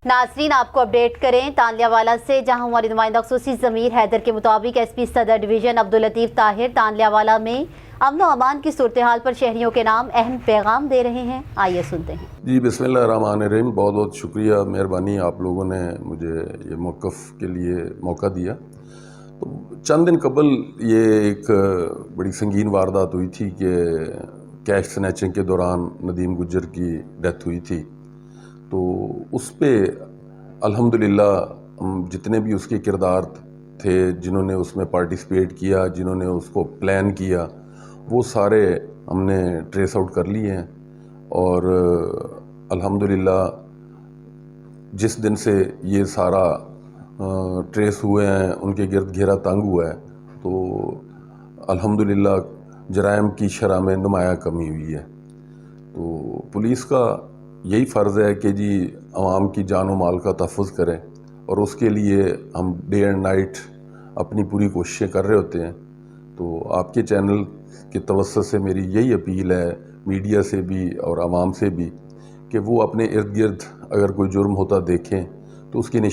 नाजरीन, आपको अपडेट करें तांदलियांवाला से, जहां हमारी नुमाइंदा ख़ुसूसी ज़मीर हैदर के मुताबिक एसपी सदर डिवीज़न अब्दुल लतीफ़ ताहिर तांदलियांवाला में अमन व अमान की सूरत हाल पर शहरियों के नाम अहम पैगाम दे रहे हैं। आइए सुनते हैं। जी, बिस्मिल्लाहिर्रहमानिर्रहीम। बहुत बहुत शुक्रिया, मेहरबानी, आप लोगों ने मुझे ये मौक़िफ़ के लिए मौका दिया। तो चंद दिन कबल ये एक बड़ी संगीन वारदात हुई थी कि कैश स्नैचिंग के दौरान नदीम गुज्जर की डेथ हुई थी। तो उस पर अल्हम्दुलिल्लाह जितने भी उसके किरदार थे, जिन्होंने उसमें पार्टिसिपेट किया, जिन्होंने उसको प्लान किया, वो सारे हमने ट्रेस आउट कर लिए हैं। और अल्हम्दुलिल्लाह जिस दिन से ये सारा ट्रेस हुए हैं, उनके गिर्द घेरा तंग हुआ है, तो अल्हम्दुलिल्लाह जराइम की शरह में नुमाया कमी हुई है। तो पुलिस का यही फ़र्ज़ है कि जी आवाम की जान व माल का तहफ़्फ़ुज़ करें, और उसके लिए हम डे एंड नाइट अपनी पूरी कोशिशें कर रहे होते हैं। तो आपके चैनल के तवस्सुत से मेरी यही अपील है, मीडिया से भी और आवाम से भी, कि वो अपने इर्द गिर्द अगर कोई जुर्म होता देखें तो उसकी निशानी